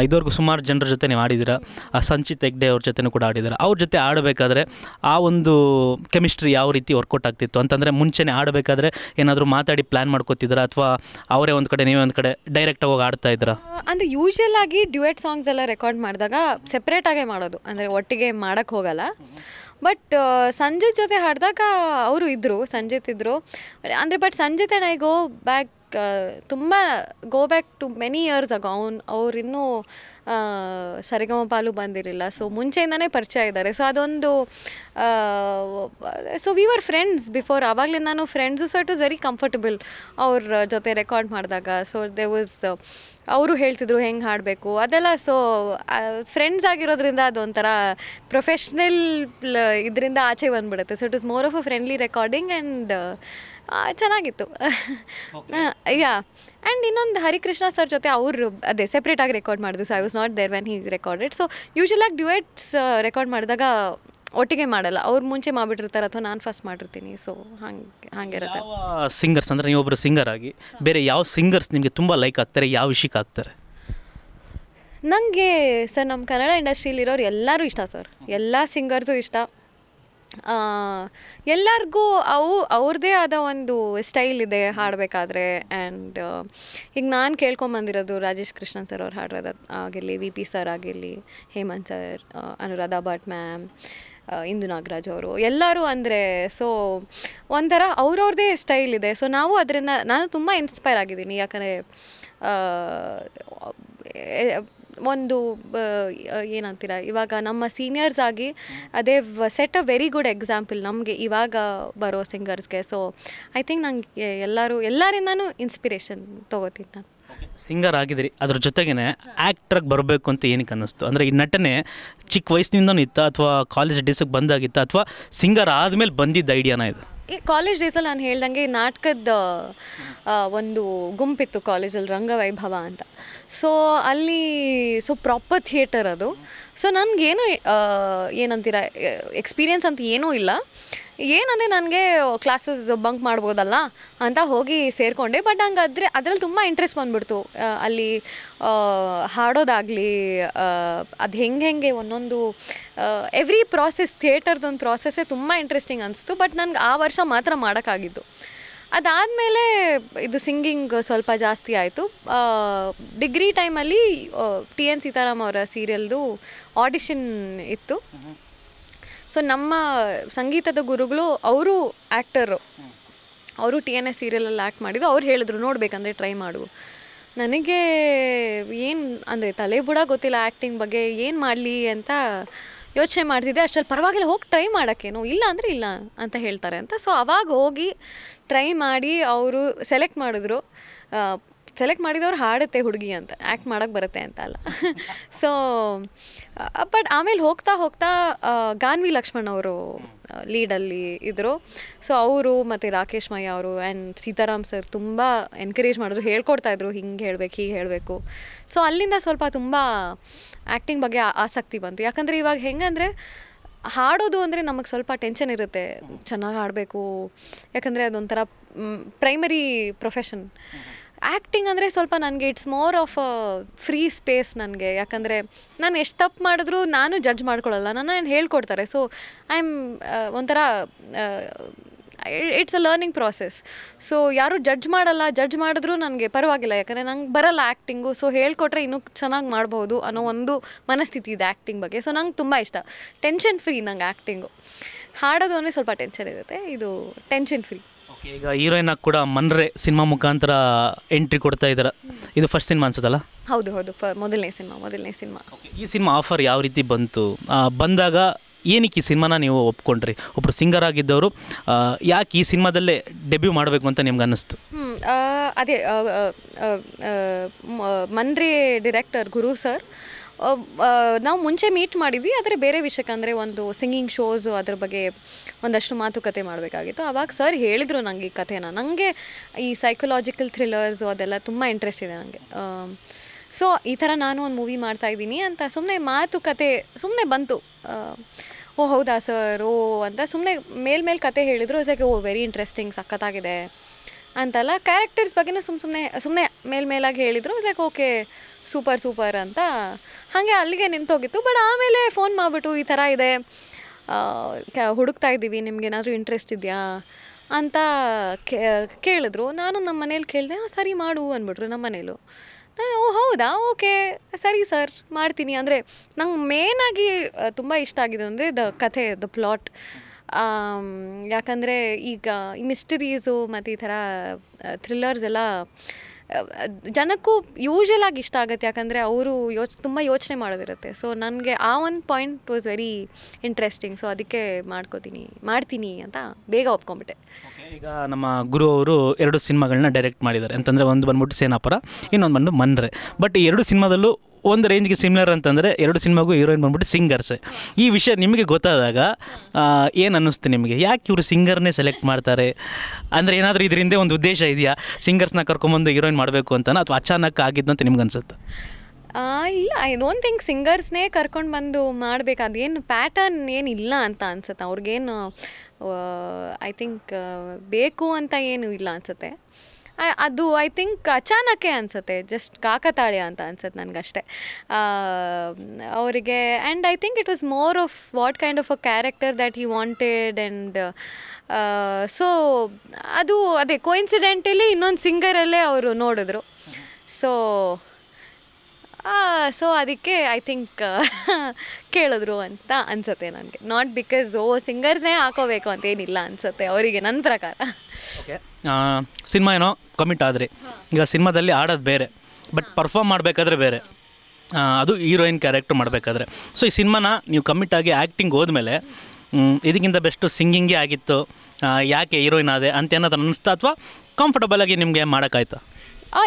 ಇದುವರೆಗೂ ಸುಮಾರು ಜನರ ಜೊತೆ ನೀವು ಆಡಿದ್ದೀರಾ. ಸಂಚಿತ್ ಹೆಗ್ಡೆ ಅವ್ರ ಜೊತೆನೂ ಕೂಡ ಆಡಿದ್ದೀರಾ. ಅವ್ರ ಜೊತೆ ಆಡಬೇಕಾದ್ರೆ ಆ ಒಂದು ಕೆಮಿಸ್ಟ್ರಿ ಯಾವ ರೀತಿ ವರ್ಕೌಟ್ ಆಗ್ತಿತ್ತು ಅಂತಂದರೆ, ಮುಂಚೆನೇ ಆಡಬೇಕಾದ್ರೆ ಏನಾದರೂ ಮಾತಾಡಿ ಪ್ಲ್ಯಾನ್ ಮಾಡ್ಕೋತಿದ್ದೀರಾ, ಅಥವಾ ಅವರೇ ಒಂದು ಕಡೆ ನೀವೇ ಒಂದು ಕಡೆ ಡೈರೆಕ್ಟಾಗಿ ಹೋಗಿ ಆಡ್ತಾ ಇದ್ದೀರಾ? ಅಂದರೆ ಯೂಶ್ವಲ್ ಆಗಿ ಡ್ಯುಯೆಟ್ ಸಾಂಗ್ಸ್ ಎಲ್ಲ ರೆಕಾರ್ಡ್ ಮಾಡಿದಾಗ ಸೆಪ್ರೇಟಾಗೇ ಮಾಡೋದು, ಅಂದರೆ ಒಟ್ಟಿಗೆ ಮಾಡೋಕ್ಕೆ ಹೋಗಲ್ಲ. ಬಟ್ ಸಂಜಿತ್ ಜೊತೆ ಹಾಡಿದಾಗ ಅವರು ಇದ್ದರು, ಸಂಜಿತ್ ಇದ್ದರು. ಅಂದರೆ but Sanjith and I go back ತುಂಬ go back to many years ago. ಅವರಿನ್ನೂ ಸರಿಗಮಪಾಲು ಬಂದಿರಲಿಲ್ಲ. ಸೊ ಮುಂಚೆಯಿಂದನೇ ಪರಿಚಯ ಇದ್ದಾರೆ. ಸೊ ಅದೊಂದು so we were friends before. ಆವಾಗಲಿಂದಾನು friends. So it was very comfortable ಅವ್ರ ಜೊತೆ ರೆಕಾರ್ಡ್ ಮಾಡಿದಾಗ. ಸೊ ದೇ ವಾಸ್ ಅವರು ಹೇಳ್ತಿದ್ರು ಹೆಂಗೆ ಹಾಡಬೇಕು ಅದೆಲ್ಲ. ಸೊ ಫ್ರೆಂಡ್ಸ್ ಆಗಿರೋದ್ರಿಂದ ಅದೊಂಥರ ಪ್ರೊಫೆಷ್ನಲ್ ಇದರಿಂದ ಆಚೆ ಬಂದುಬಿಡುತ್ತೆ. So it is more of a friendly recording and ಚೆನ್ನಾಗಿತ್ತು. ಯಾ. ಆ್ಯಂಡ್ ಇನ್ನೊಂದು ಹರಿಕೃಷ್ಣ ಸರ್ ಜೊತೆ ಅವರು ಅದೇ ಸೆಪ್ರೇಟಾಗಿ ರೆಕಾರ್ಡ್ ಮಾಡಿದ್ರು. So I was not there when he recorded. So ಯೂಶ್ವಲಾಗಿ ಡ್ಯುಯೆಟ್ಸ್ ರೆಕಾರ್ಡ್ ಮಾಡಿದಾಗ ಒಟ್ಟಿಗೆ ಮಾಡಲ್ಲ, ಅವ್ರು ಮುಂಚೆ ಮಾಡಿಬಿಟ್ಟಿರ್ತಾರೆ ಅಥವಾ ನಾನು ಫಸ್ಟ್ ಮಾಡಿರ್ತೀನಿ. ಸೊ ಹಾಗಿರುತ್ತೆ. ಸಿಂಗರ್ಸ್ ಅಂದರೆ ನೀವೊಬ್ಬರು ಸಿಂಗರ್ ಆಗಿ ಬೇರೆ ಯಾವ ಸಿಂಗರ್ಸ್ ನಿಮಗೆ ತುಂಬ ಲೈಕ್ ಆಗ್ತಾರೆ, ಯಾವ ವಿಷಯಕ್ಕೆ ಆಗ್ತಾರೆ? ನನಗೆ ಸರ್ ನಮ್ಮ ಕನ್ನಡ ಇಂಡಸ್ಟ್ರಿಲಿರೋರು ಎಲ್ಲರೂ ಇಷ್ಟ ಸರ್. ಎಲ್ಲ ಸಿಂಗರ್ಸು ಇಷ್ಟ. ಎಲ್ಲರಿಗೂ ಅವ್ರದ್ದೇ ಆದ ಒಂದು ಸ್ಟೈಲ್ ಇದೆ ಹಾಡಬೇಕಾದ್ರೆ. ಆ್ಯಂಡ್ ಈಗ ನಾನು ಕೇಳ್ಕೊಂಬಂದಿರೋದು ರಾಜೇಶ್ ಕೃಷ್ಣನ್ ಸರ್ ಅವ್ರು ಹಾಡಿರೋದು ಆಗಿರಲಿ, ವಿ ಪಿ ಸರ್ ಆಗಿರಲಿ, ಹೇಮಂತ್ ಸರ್, ಅನುರಾಧ ಭಟ್ ಮ್ಯಾಮ್, ಇಂದು ನಾಗರಾಜ್ ಅವರು ಎಲ್ಲರೂ ಅಂದರೆ ಸೊ ಒಂಥರ ಅವ್ರವ್ರದ್ದೇ ಸ್ಟೈಲ್ ಇದೆ. ಸೊ ನಾವು ಅದರಿಂದ ನಾನು ತುಂಬ ಇನ್ಸ್ಪೈರ್ ಆಗಿದ್ದೀನಿ. ಯಾಕಂದರೆ ಒಂದು ಏನಂತೀರ, ಇವಾಗ ನಮ್ಮ ಸೀನಿಯರ್ಸ್ ಆಗಿ ಅದೇ set a very good example ನಮಗೆ ಇವಾಗ ಬರೋ ಸಿಂಗರ್ಸ್ಗೆ. ಸೊ ಐ ಥಿಂಕ್ ನಂಗೆ ಎಲ್ಲರಿಂದನೂ ಇನ್ಸ್ಪಿರೇಷನ್ ತೊಗೋತೀನಿ ನಾನು. ಸಿಂಗರ್ ಆಗಿದ್ರಿ, ಅದ್ರ ಜೊತೆಗೇ ಆ್ಯಕ್ಟ್ರಾಗಿ ಬರಬೇಕು ಅಂತ ಏನಕ್ಕೆ ಅನ್ನಿಸ್ತು? ಅಂದರೆ ಈ ನಟನೆ ಚಿಕ್ಕ ವಯಸ್ಸಿನಿಂದನೂ ಇತ್ತಾ, ಅಥವಾ ಕಾಲೇಜ್ ಡೇಸಿಗೆ ಬಂದಾಗಿತ್ತಾ, ಅಥವಾ ಸಿಂಗರ್ ಆದಮೇಲೆ ಬಂದಿದ್ದ ಐಡಿಯಾನ ಇದು? ಈ ಕಾಲೇಜ್ ಡೇಸಲ್ಲಿ ನಾನು ಹೇಳ್ದಂಗೆ ನಾಟಕದ ಒಂದು ಗುಂಪಿತ್ತು ಕಾಲೇಜಲ್ಲಿ, ರಂಗವೈಭವ ಅಂತ. ಸೊ ಅಲ್ಲಿ ಪ್ರಾಪರ್ ಥಿಯೇಟರ್ ಅದು. ಸೊ ನನಗೇನು ಏನಂತೀರ ಎಕ್ಸ್ಪೀರಿಯನ್ಸ್ ಅಂತ ಏನೂ ಇಲ್ಲ. ಏನಂದರೆ ನನಗೆ ಕ್ಲಾಸಸ್ ಬಂಕ್ ಮಾಡ್ಬೋದಲ್ಲ ಅಂತ ಹೋಗಿ ಸೇರಿಕೊಂಡೆ. ಬಟ್ ನಂಗೆ ಅದರಲ್ಲಿ ತುಂಬ ಇಂಟ್ರೆಸ್ಟ್ ಬಂದುಬಿಡ್ತು. ಅಲ್ಲಿ ಹಾಡೋದಾಗಲಿ, ಅದು ಹೆಂಗೆ ಒಂದೊಂದು ಎವ್ರಿ ಪ್ರಾಸೆಸ್, ಥಿಯೇಟರ್ದೊಂದು ಪ್ರಾಸೆಸ್ಸೇ ತುಂಬ ಇಂಟ್ರೆಸ್ಟಿಂಗ್ ಅನಿಸ್ತು. ಬಟ್ ನನಗೆ ಆ ವರ್ಷ ಮಾತ್ರ ಮಾಡೋಕ್ಕಾಗಿದ್ದು. ಅದಾದಮೇಲೆ ಇದು ಸಿಂಗಿಂಗ್ ಸ್ವಲ್ಪ ಜಾಸ್ತಿ ಆಯಿತು. ಡಿಗ್ರಿ ಟೈಮಲ್ಲಿ ಟಿ ಎನ್ ಸೀತಾರಾಮ್ ಅವರ ಸೀರಿಯಲ್ದು ಆಡಿಷನ್ ಇತ್ತು. ಸೊ ನಮ್ಮ ಸಂಗೀತದ ಗುರುಗಳು ಅವರು ಆ್ಯಕ್ಟರು, ಅವರು ಟಿ ಎನ್ ಎಸ್ ಸೀರಿಯಲಲ್ಲಿ ಆ್ಯಕ್ಟ್ ಮಾಡಿದ್ದು. ಅವ್ರು ಹೇಳಿದ್ರು ನೋಡಬೇಕಂದ್ರೆ ಟ್ರೈ ಮಾಡು. ನನಗೆ ಏನು ಅಂದರೆ ತಲೆ ಬುಡ ಗೊತ್ತಿಲ್ಲ ಆ್ಯಕ್ಟಿಂಗ್ ಬಗ್ಗೆ, ಏನು ಮಾಡಲಿ ಅಂತ ಯೋಚನೆ ಮಾಡ್ತಿದ್ದೆ. ಅಷ್ಟರಲ್ಲಿ ಪರವಾಗಿಲ್ಲ ಹೋಗಿ ಟ್ರೈ ಮಾಡೋಕ್ಕೇನು, ಇಲ್ಲ ಅಂದರೆ ಇಲ್ಲ ಅಂತ ಹೇಳ್ತಾರೆ ಅಂತ. ಸೊ ಅವಾಗ ಹೋಗಿ ಟ್ರೈ ಮಾಡಿ ಅವರು ಸೆಲೆಕ್ಟ್ ಮಾಡಿದ್ರು. ಸೆಲೆಕ್ಟ್ ಮಾಡಿದವ್ರು ಹಾಡುತ್ತೆ ಹುಡುಗಿ ಅಂತ, ಆ್ಯಕ್ಟ್ ಮಾಡೋಕ್ಕೆ ಬರುತ್ತೆ ಅಂತ ಅಲ್ಲ. ಸೊ ಬಟ್ ಆಮೇಲೆ ಹೋಗ್ತಾ ಹೋಗ್ತಾ ಗಾನ್ವಿ ಲಕ್ಷ್ಮಣ್ ಅವರು ಲೀಡಲ್ಲಿ ಇದ್ದರು. ಸೊ ಅವರು ಮತ್ತು ರಾಕೇಶ್ ಮಯ್ಯ ಅವರು ಆ್ಯಂಡ್ ಸೀತಾರಾಮ್ ಸರ್ ತುಂಬ ಎನ್ಕರೇಜ್ ಮಾಡಿದ್ರು, ಹೇಳ್ಕೊಡ್ತಾಯಿದ್ರು ಹಿಂಗೆ ಹೇಳಬೇಕು ಹೀಗೆ ಹೇಳಬೇಕು. ಸೊ ಅಲ್ಲಿಂದ ಸ್ವಲ್ಪ ತುಂಬ ಆ್ಯಕ್ಟಿಂಗ್ ಬಗ್ಗೆ ಆಸಕ್ತಿ ಬಂತು. ಯಾಕಂದರೆ ಇವಾಗ ಹೆಂಗಂದರೆ ಹಾಡೋದು ಅಂದರೆ ನಮಗೆ ಸ್ವಲ್ಪ ಟೆನ್ಷನ್ ಇರುತ್ತೆ, ಚೆನ್ನಾಗಿ ಹಾಡಬೇಕು, ಯಾಕಂದರೆ ಅದೊಂಥರ ಪ್ರೈಮರಿ ಪ್ರೊಫೆಷನ್. ಆ್ಯಕ್ಟಿಂಗ್ ಅಂದರೆ ಸ್ವಲ್ಪ ನನಗೆ it's more of a free space ನನಗೆ. ಯಾಕಂದರೆ ನಾನು ಎಷ್ಟು ತಪ್ಪು ಮಾಡಿದ್ರೂ ನಾನು ಜಡ್ಜ್ ಮಾಡ್ಕೊಳ್ಳಲ್ಲ, ನನ್ನ ಹೇಳ್ಕೊಡ್ತಾರೆ. ಸೊ ಐ ಆಮ್ ಒಂಥರ it's a learning process. So ಯಾರೂ ಜಡ್ಜ್ ಮಾಡಲ್ಲ, ಜಡ್ಜ್ ಮಾಡಿದ್ರೂ ನನಗೆ ಪರವಾಗಿಲ್ಲ, ಯಾಕಂದರೆ ನಂಗೆ ಬರಲ್ಲ ಆ್ಯಕ್ಟಿಂಗು. ಸೊ ಹೇಳ್ಕೊಟ್ರೆ ಇನ್ನೂ ಚೆನ್ನಾಗಿ ಮಾಡ್ಬೋದು ಅನ್ನೋ ಒಂದು ಮನಸ್ಥಿತಿ ಇದೆ ಆ್ಯಕ್ಟಿಂಗ್ ಬಗ್ಗೆ. ಸೊ ನಂಗೆ ತುಂಬ ಇಷ್ಟ, ಟೆನ್ಷನ್ ಫ್ರೀ ನಂಗೆ ಆ್ಯಕ್ಟಿಂಗು. ಹಾಡೋದು ಅಂದರೆ ಸ್ವಲ್ಪ ಟೆನ್ಷನ್ ಇರುತ್ತೆ, ಇದು ಟೆನ್ಷನ್ ಫ್ರೀ. ಓಕೆ, ಈಗ ಹೀರೋಯಿನ್ ಆಗಿ ಕೂಡ ಮನ್ರೆ ಸಿನಿಮಾ ಮುಖಾಂತರ ಎಂಟ್ರಿ ಕೊಡ್ತಾ ಇದ್ದಾರೆ. ಇದು ಫಸ್ಟ್ ಸಿನಿಮಾ ಅನ್ಸುತ್ತಲ್ಲ? ಹೌದು ಹೌದು, ಮೊದಲನೇ ಸಿನಿಮಾ. ಈ ಸಿನಿಮಾ ಆಫರ್ ಯಾವ ರೀತಿ ಬಂತು? ಬಂದಾಗ ಏನಕ್ಕೆ ಈ ಸಿನಿಮಾನ ನೀವು ಒಪ್ಕೊಂಡ್ರಿ? ಒಬ್ಬರು ಸಿಂಗರ್ ಆಗಿದ್ದವರು ಯಾಕೆ ಈ ಸಿನಿಮಾದಲ್ಲೇ ಡೆಬ್ಯೂ ಮಾಡಬೇಕು ಅಂತ ನಿಮ್ಗೆ ಅನ್ನಿಸ್ತು? ಅದೇ ಮನ್ರೆ ಡೈರೆಕ್ಟರ್ ಗುರು ಸರ್ ನಾವು ಮುಂಚೆ ಮೀಟ್ ಮಾಡಿದ್ವಿ, ಆದರೆ ಬೇರೆ ವಿಷಯಕ್ಕೆ, ಅಂದರೆ ಒಂದು ಸಿಂಗಿಂಗ್ ಶೋಸು ಅದ್ರ ಬಗ್ಗೆ ಒಂದಷ್ಟು ಮಾತುಕತೆ ಮಾಡಬೇಕಾಗಿತ್ತು. ಆವಾಗ ಸರ್ ಹೇಳಿದರು ನನಗೆ ಈ ಕಥೆನ. ನನಗೆ ಈ ಸೈಕಲಾಜಿಕಲ್ ಥ್ರಿಲ್ಲರ್ಸು ಅದೆಲ್ಲ ತುಂಬ ಇಂಟ್ರೆಸ್ಟ್ ಇದೆ ನನಗೆ. ಸೊ ಈ ಥರ ನಾನು ಒಂದು ಮೂವಿ ಮಾಡ್ತಾಯಿದ್ದೀನಿ ಅಂತ ಸುಮ್ಮನೆ ಮಾತುಕತೆ ಸುಮ್ಮನೆ ಬಂತು. ಓ ಹೌದಾ ಸರ್, ಓ ಅಂತ ಸುಮ್ಮನೆ ಮೇಲ್ಮೇಲೆ ಕತೆ ಹೇಳಿದರು. ಅದಕ್ಕೆ ಓ ವೆರಿ ಇಂಟ್ರೆಸ್ಟಿಂಗ್, ಸಖತ್ತಾಗಿದೆ ಅಂತಲ್ಲ, ಕ್ಯಾರೆಕ್ಟರ್ಸ್ ಬಗ್ಗೆನೂ ಸುಮ್ಮನೆ ಮೇಲ್ಮೇಲಾಗಿ ಹೇಳಿದರು. ಲೈಕ್ ಓಕೆ ಸೂಪರ್ ಅಂತ ಹಾಗೆ ಅಲ್ಲಿಗೆ ನಿಂತೋಗಿತ್ತು. ಬಟ್ ಆಮೇಲೆ ಫೋನ್ ಮಾಡಿಬಿಟ್ಟು ಈ ಥರ ಇದೆ, ಹುಡುಕ್ತಾ ಇದ್ದೀವಿ, ನಿಮ್ಗೇನಾದರೂ ಇಂಟ್ರೆಸ್ಟ್ ಇದೆಯಾ ಅಂತ ಕೇಳಿದ್ರು. ನಾನು ನಮ್ಮ ಮನೇಲಿ ಕೇಳಿದೆ, ಸರಿ ಮಾಡು ಅಂದ್ಬಿಟ್ರು ನಮ್ಮ ಮನೇಲು. ನಾನು ಓ ಹೌದಾ, ಓಕೆ ಸರಿ ಸರ್ ಮಾಡ್ತೀನಿ. ಅಂದರೆ ನಂಗೆ ಮೇನಾಗಿ ತುಂಬ ಇಷ್ಟ ಆಗಿದೆ ಅಂದರೆ ಕಥೆ, ಪ್ಲಾಟ್. ಯಾಕಂದರೆ ಈಗ ಈ ಮಿಸ್ಟರೀಸು ಮತ್ತು ಈ ಥರ ಥ್ರಿಲ್ಲರ್ಸ್ ಎಲ್ಲ ಜನಕ್ಕೂ ಯೂಶಲ್ ಆಗಿ ಇಷ್ಟ ಆಗುತ್ತೆ. ಯಾಕಂದರೆ ಅವರು ತುಂಬ ಯೋಚನೆ ಮಾಡೋದಿರುತ್ತೆ. ಸೊ ನನಗೆ ಆ ಒಂದು point was very interesting. So ಅದಕ್ಕೆ ಮಾಡ್ತೀನಿ ಅಂತ ಬೇಗ ಒಪ್ಕೊಂಬಿಟ್ಟೆ. ಈಗ ನಮ್ಮ ಗುರು ಅವರು 2 ಸಿನಿಮಾಗಳನ್ನ ಡೈರೆಕ್ಟ್ ಮಾಡಿದ್ದಾರೆ. ಅಂತಂದರೆ ಒಂದು ಬಂದ್ಬಿಟ್ಟು ಸೇನಾಪುರ, ಇನ್ನೊಂದು ಬಂದು ಮನ್ರೆ. ಬಟ್ ಈ 2 ಸಿನಿಮಾದಲ್ಲೂ ಒಂದು ರೇಂಜ್ಗೆ ಸಿಮಿಲರ್ ಅಂತಂದರೆ 2 ಸಿನಿಮಾಗೂ ಹೀರೋಯಿನ್ ಬಂದ್ಬಿಟ್ಟು ಸಿಂಗರ್ಸೇ. ಈ ವಿಷಯ ನಿಮಗೆ ಗೊತ್ತಾದಾಗ ಏನು ಅನ್ನಿಸ್ತು ನಿಮಗೆ? ಯಾಕೆ ಇವರು ಸಿಂಗರ್ನೇ ಸೆಲೆಕ್ಟ್ ಮಾಡ್ತಾರೆ? ಅಂದರೆ ಏನಾದರೂ ಇದರಿಂದ ಒಂದು ಉದ್ದೇಶ ಇದೆಯಾ, ಸಿಂಗರ್ಸ್ನ ಕರ್ಕೊಂಬಂದು ಹೀರೋಯಿನ್ ಮಾಡಬೇಕು ಅಂತನೋ, ಅಥವಾ ಅಚಾನಕ್ ಆಗಿದ್ದು ಅಂತ ನಿಮ್ಗೆ ಅನ್ಸುತ್ತೆ? ಇಲ್ಲ, ಐ ಡೋಂಟ್ ಥಿಂಕ್ ಸಿಂಗರ್ಸ್ನೇ ಕರ್ಕೊಂಡು ಬಂದು ಮಾಡಬೇಕು, ಅದೇನು ಪ್ಯಾಟರ್ನ್ ಏನಿಲ್ಲ ಅಂತ ಅನ್ಸುತ್ತೆ ಅವ್ರಿಗೇನು. ಐ ಥಿಂಕ್ ಬೇಕು ಅಂತ ಏನು ಇಲ್ಲ ಅನಿಸುತ್ತೆ. ಅದು ಐ ಥಿಂಕ್ ಅಚಾನಕ್ಕೆ ಅನಿಸುತ್ತೆ, ಜಸ್ಟ್ ಕಾಕತಾಳೆ ಅಂತ ಅನ್ಸುತ್ತೆ ನನಗಷ್ಟೇ ಅವರಿಗೆ. And I think it was more of what kind of a character that he wanted. And so ಅದು ಅದೇ ಕೋಇನ್ಸಿಡೆಂಟಲಿ ಇನ್ನೊಂದು ಸಿಂಗರಲ್ಲೇ ಅವರು ನೋಡಿದ್ರು. ಸೊ ಅದಕ್ಕೆ ಐ ಥಿಂಕ್ ಕೇಳಿದ್ರು ಅಂತ ಅನಿಸುತ್ತೆ ನನಗೆ. ನಾಟ್ ಬಿಕಾಸ್ ಸಿಂಗರ್ಸ್ನೇ ಹಾಕೋಬೇಕು ಅಂತೇನಿಲ್ಲ ಅನಿಸುತ್ತೆ ಅವರಿಗೆ, ನನ್ನ ಪ್ರಕಾರ. ಓಕೆ, ಸಿನಿಮಾ ಏನೋ ಕಮಿಟ್ ಆದರೆ, ಈಗ ಸಿನಿಮಾದಲ್ಲಿ ಆಡೋದು ಬೇರೆ, ಬಟ್ ಪರ್ಫಾರ್ಮ್ ಮಾಡಬೇಕಾದ್ರೆ ಬೇರೆ, ಅದು ಹೀರೋಯಿನ್ ಕ್ಯಾರೆಕ್ಟರ್ ಮಾಡಬೇಕಾದ್ರೆ. ಸೊ ಈ ಸಿನಿಮಾನ ನೀವು ಕಮಿಟ್ ಆಗಿ ಆ್ಯಕ್ಟಿಂಗ್ ಹೋದ್ಮೇಲೆ ಇದಕ್ಕಿಂತ ಬೆಸ್ಟು ಸಿಂಗಿಂಗೇ ಆಗಿತ್ತು, ಯಾಕೆ ಹೀರೋಯಿನ್ ಆದೆ ಅಂತ ಏನಾದ್ರು ಅನ್ನಿಸ್ತಾ, ಅಥವಾ ಕಂಫರ್ಟಬಲಾಗಿ ನಿಮಗೆ ಮಾಡೋಕ್ಕಾಯ್ತಾ?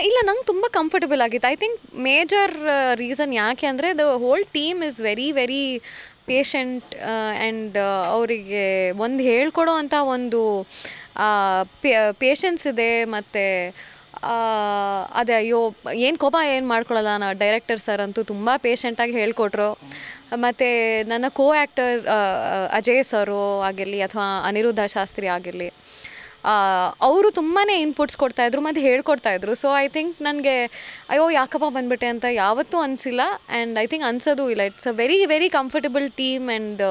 ಇಲ್ಲ, ನಂಗೆ ತುಂಬ ಕಂಫರ್ಟಬಲ್ ಆಗಿತ್ತು. ಐ ಥಿಂಕ್ ಮೇಜರ್ ರೀಸನ್ ಯಾಕೆ ಅಂದರೆ the whole team is very very patient. And ಅವರಿಗೆ ಒಂದು ಹೇಳ್ಕೊಡೋ ಅಂಥ ಒಂದು ಪೇಷನ್ಸ್ ಇದೆ. ಮತ್ತು ಅದೇ ಅಯ್ಯೋ ಏನು ಕೋಪ ಏನು ಮಾಡ್ಕೊಳ್ಳಲ್ಲ, ನಾ ಡೈರೆಕ್ಟರ್ ಸರ್ ಅಂತೂ ತುಂಬ ಪೇಷಂಟಾಗಿ ಹೇಳ್ಕೊಟ್ರು. ಮತ್ತು ನನ್ನ ಕೋ ಆ್ಯಕ್ಟರ್ ಅಜಯ್ ಸರು ಆಗಿರಲಿ ಅಥವಾ ಅನಿರುದ್ಧ ಶಾಸ್ತ್ರಿ ಆಗಿರಲಿ, ಅವರು ತುಂಬಾ ಇನ್ಪುಟ್ಸ್ ಕೊಡ್ತಾಯಿದ್ರು ಮತ್ತು ಹೇಳ್ಕೊಡ್ತಾಯಿದ್ರು. ಸೊ ಐ ಥಿಂಕ್ ನನಗೆ ಅಯ್ಯೋ ಯಾಕಪ್ಪ ಬಂದ್ಬಿಟ್ಟೆ ಅಂತ ಯಾವತ್ತೂ ಅನಿಸಿಲ್ಲ. ಆ್ಯಂಡ್ ಐ ಥಿಂಕ್ ಅನ್ಸೋದು ಇಲ್ಲ. It's a very very comfortable team. And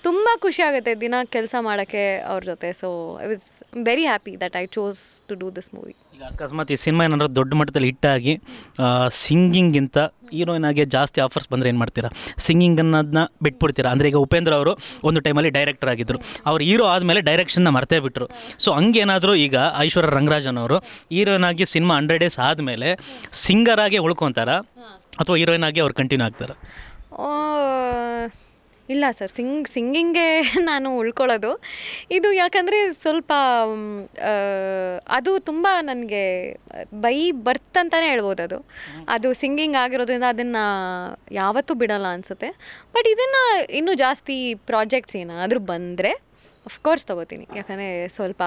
ತುಂಬ ಖುಷಿ ಆಗುತ್ತೆ ದಿನ ಕೆಲಸ ಮಾಡೋಕ್ಕೆ ಅವ್ರ ಜೊತೆ. So I was very happy that I chose to do this movie. ಈಗ ಅಕಸ್ಮಾತ್ ಈ ಸಿನಿಮಾ ಏನಾದರೂ ದೊಡ್ಡ ಮಟ್ಟದಲ್ಲಿ ಹಿಟ್ಟಾಗಿ ಸಿಂಗಿಂಗಿಂತ ಹೀರೋಯಿನ್ ಆಗಿ ಜಾಸ್ತಿ ಆಫರ್ಸ್ ಬಂದರೆ ಏನು ಮಾಡ್ತೀರಾ? ಸಿಂಗಿಂಗ್ ಅನ್ನೋದನ್ನ ಬಿಟ್ಬಿಡ್ತೀರಾ? ಅಂದರೆ ಈಗ ಉಪೇಂದ್ರ ಅವರು ಒಂದು ಟೈಮಲ್ಲಿ ಡೈರೆಕ್ಟರ್ ಆಗಿದ್ದರು, ಅವ್ರು ಹೀರೋ ಆದಮೇಲೆ ಡೈರೆಕ್ಷನ್ನ ಮರ್ತೇ ಬಿಟ್ಟರು. ಸೊ ಹಂಗೇನಾದರೂ ಈಗ ಐಶ್ವರ್ಯ ರಂಗರಾಜನ್ ಅವರು ಹೀರೋಯಿನ್ ಆಗಿ ಸಿನಿಮಾ 100 ಡೇಸ್ ಆದಮೇಲೆ ಸಿಂಗರ್ ಆಗಿ ಉಳ್ಕೊತಾರಾ, ಅಥವಾ ಹೀರೋಯಿನ್ ಆಗಿ ಅವ್ರು ಕಂಟಿನ್ಯೂ ಆಗ್ತಾರಾ? ಇಲ್ಲ ಸರ್, ಸಿಂಗಿಂಗೇ ನಾನು ಉಳ್ಕೊಳ್ಳೋದು. ಇದು ಯಾಕಂದರೆ ಸ್ವಲ್ಪ ಅದು ತುಂಬ ನನಗೆ ಬರ್ತಂತಲೇ ಹೇಳ್ಬೋದು. ಅದು ಸಿಂಗಿಂಗ್ ಆಗಿರೋದ್ರಿಂದ ಅದನ್ನು ಯಾವತ್ತೂ ಬಿಡೋಲ್ಲ ಅನಿಸುತ್ತೆ. ಬಟ್ ಇದನ್ನು ಇನ್ನೂ ಜಾಸ್ತಿ ಪ್ರಾಜೆಕ್ಟ್ಸ್ ಏನಾದರೂ ಬಂದರೆ ಅಫ್ಕೋರ್ಸ್ ತೊಗೋತೀನಿ. ಯಾಕಂದರೆ ಸ್ವಲ್ಪ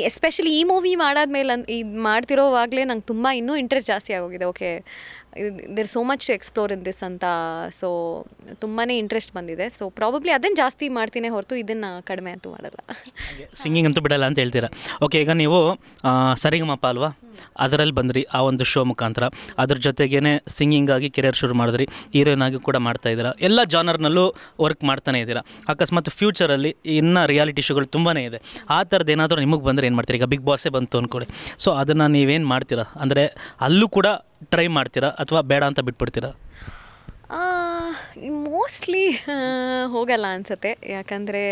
ಎಸ್ಪೆಷಲಿ ಈ ಮೂವಿ ಮಾಡಾದ್ಮೇಲೆ ಇದು ಮಾಡ್ತಿರೋವಾಗಲೇ ನಂಗೆ ತುಂಬ ಇನ್ನೂ ಇಂಟ್ರೆಸ್ಟ್ ಜಾಸ್ತಿ ಆಗೋಗಿದೆ. Okay, there so much to explore in this ಅಂತ. ಸೊ ತುಂಬಾ ಇಂಟ್ರೆಸ್ಟ್ ಬಂದಿದೆ. ಸೊ ಪ್ರಾಬಬ್ಲಿ ಅದನ್ನು ಜಾಸ್ತಿ ಮಾಡ್ತೀನಿ ಹೊರತು ಇದನ್ನು ಕಡಿಮೆ ಅಂತೂ ಮಾಡಲ್ಲ. ಸಿಂಗಿಂಗ್ ಅಂತೂ ಬಿಡಲ್ಲ ಅಂತ ಹೇಳ್ತೀರಾ. ಓಕೆ, ಈಗ ನೀವು ಸರಿಗಮಪ ಅಲ್ವಾ, ಅದರಲ್ಲಿ ಬಂದ್ರಿ ಆ ಒಂದು ಶೋ ಮುಖಾಂತರ, ಅದ್ರ ಜೊತೆಗೇ ಸಿಂಗಿಂಗಾಗಿ ಕೆರಿಯರ್ ಶುರು ಮಾಡಿದ್ರಿ, ಹೀರೋಯಿನ್ ಆಗಿ ಕೂಡ ಮಾಡ್ತಾಯಿದ್ದೀರಾ, ಎಲ್ಲ ಜಾನರ್ನಲ್ಲೂ ವರ್ಕ್ ಮಾಡ್ತಾನೆ ಇದ್ದೀರಾ. ಅಕಸ್ಮಾತ್ ಫ್ಯೂಚರಲ್ಲಿ ಇನ್ನೂ ರಿಯಾಲಿಟಿ ಶೋಗಳು ತುಂಬಾ ಇದೆ, ಆ ಥರದ್ದು ಏನಾದರೂ ನಿಮಗೆ ಬಂದರೆ ಏನು ಮಾಡ್ತೀರಾ? ಈಗ ಬಿಗ್ ಬಾಸೇ ಬಂತು ಅಂದ್ಕೊಳ್ಳಿ, ಸೊ ಅದನ್ನು ನೀವೇನು ಮಾಡ್ತೀರಾ? ಅಂದರೆ ಅಲ್ಲೂ ಕೂಡ ಟ್ರೈ ಮಾಡ್ತೀರಾ ಅಥವಾ ಬೇಡ ಅಂತ ಬಿಟ್ಬಿಡ್ತೀರಾ? ಮೋಸ್ಟ್ಲಿ ಹೋಗಲ್ಲ ಅನಿಸುತ್ತೆ. ಯಾಕಂದರೆ